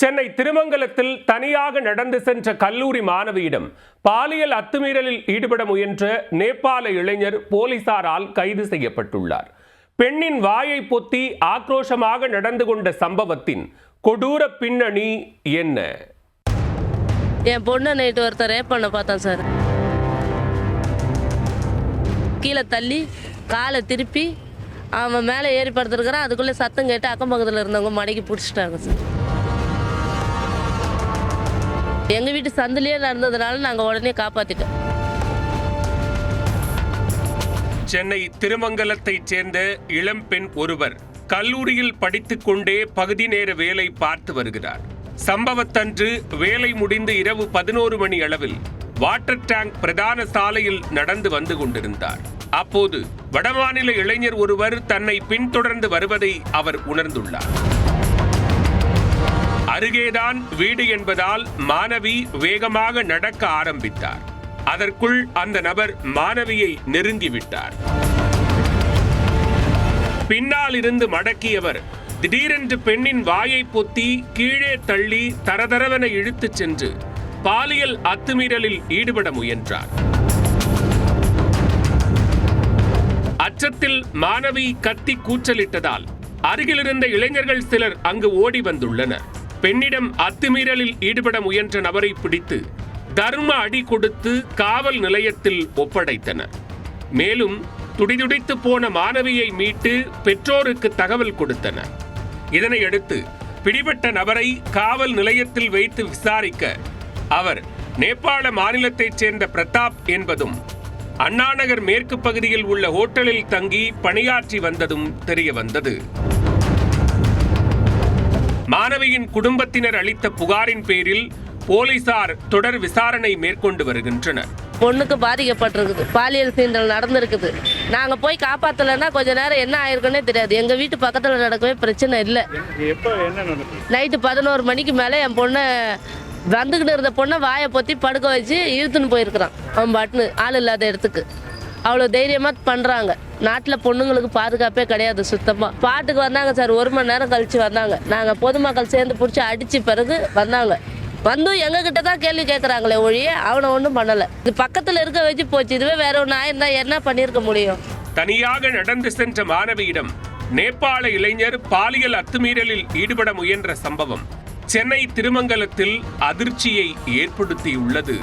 சென்னை திருமங்கலத்தில் தனியாக நடந்து சென்ற கல்லூரி மாணவியிடம் பாலியல் அத்துமீறலில் ஈடுபட முயன்ற நேபாள இளைஞர் போலீசாரால் கைது செய்யப்பட்டுள்ளார். பெண்ணின் வாயை பொத்தி ஆக்ரோஷமாக நடந்து கொண்ட சம்பவத்தின் கொடூர பின்னணி என்ன? என் பொண்ணை நைட்டு ஒருத்தர் ரேப் பண்ண பார்த்தேன் சார். கீழே தள்ளி காலை திருப்பி அவன் மேலே ஏறி படுத்துருக்கிறான். அதுக்குள்ளே சத்தம் கேட்டு அக்கம் பக்கத்தில் இருந்தவங்க மடக்கி பிடிச்சிட்டாங்க சார். எங்கள் வீட்டு சந்திலேயே நடந்ததுனால நாங்கள் உடனே காப்பாற்றிட்டோம். சென்னை திருமங்கலத்தைச் சேர்ந்த இளம்பெண் ஒருவர் கல்லூரியில் படித்துக் கொண்டே பகுதி நேர வேலை பார்த்து வருகிறார். சம்பவத்தன்று வேலை முடிந்து இரவு 11 மணி அளவில் வாட்டர் டேங்க் பிரதான சாலையில் நடந்து வந்து கொண்டிருந்தார். அப்போது வடமாநில இளைஞர் ஒருவர் தன்னை பின்தொடர்ந்து வருவதை அவர் உணர்ந்துள்ளார். அருகேதான் வீடு என்பதால் மாணவி வேகமாக நடக்க ஆரம்பித்தார். அதற்குள் அந்த நபர் மாணவியை நெருங்கிவிட்டார். பின்னால் இருந்து மடக்கியவர் திடீரென்று பெண்ணின் வாயை பொத்தி கீழே தள்ளி தரதரவென இழுத்துச் சென்று பாலியல் அத்துமீறலில் ஈடுபட முயன்றார். அச்சத்தில் மாணவி கத்தி கூச்சலிட்டதால் அருகிலிருந்த இளைஞர்கள் சிலர் அங்கு ஓடி வந்துள்ளனர். பெண்ணிடம் அத்துமீறலில் ஈடுபட முயன்ற நபரை பிடித்து தர்ம அடி கொடுத்து காவல் நிலையத்தில் ஒப்படைத்தனர். மேலும் துடிதுடித்து போன மாணவியை மீட்டு பெற்றோருக்கு தகவல் கொடுத்தனர். இதனையடுத்து பிடிபட்ட நபரை காவல் நிலையத்தில் வைத்து விசாரிக்க அவர் நேபாள மாநிலத்தைச் சேர்ந்த பிரதாப் என்பதும் அண்ணாநகர் மேற்கு பகுதியில் உள்ள ஹோட்டலில் தங்கி பணியாற்றி வந்ததும் தெரிய வந்தது. மாணவியின் குடும்பத்தினர் அளித்த புகாரின் பேரில் போலீசார் தொடர் விசாரணை மேற்கொண்டு வருகின்றனர். பொண்ணுக்கு பாதிக்கப்பட்டிருக்குது, பாலியல் சீண்டல் நடந்திருக்குது. நாங்கள் போய் காப்பாற்றலைன்னா கொஞ்ச நேரம் என்ன ஆயிருக்குன்னே தெரியாது. எங்கள் வீட்டு பக்கத்தில் நடக்கவே பிரச்சனை இல்லை. நைட்டு 11 மணிக்கு மேலே என் பொண்ணை வந்துக்கிட்டு இருந்த பொண்ணை வாயை பொத்தி படுக்க வச்சு இழுத்துன்னு போயிருக்கிறான். அவன் பாட்டுன்னு ஆள் இல்லாத இடத்துக்கு. அவ்வளோ தைரியமாக பண்ணுறாங்க. நாட்டில் பொண்ணுங்களுக்கு பாதுகாப்பே கிடையாது சுத்தமாக. பாட்டுக்கு வந்தாங்க சார், 1 மணி நேரம் கழித்து வந்தாங்க. நாங்கள் பொதுமக்கள் சேர்ந்து பிடிச்சி அடித்த பிறகு வந்தாங்க. வந்து எங்ககிட்ட தான் கேள்வி கேட்குறாங்களே ஒழிய அவனை ஒன்றும் பண்ணலை. இது பக்கத்தில் இருக்க வச்சு போச்சு. இதுவே வேற ஒன்று ஆயிருந்தா என்ன பண்ணியிருக்க முடியும்? தனியாக நடந்து சென்ற மாணவியிடம் நேபாள இளைஞர் பாலியல் அத்துமீறலில் ஈடுபட முயன்ற சம்பவம் சென்னை திருமங்கலத்தில் அதிர்ச்சியை ஏற்படுத்தியுள்ளது.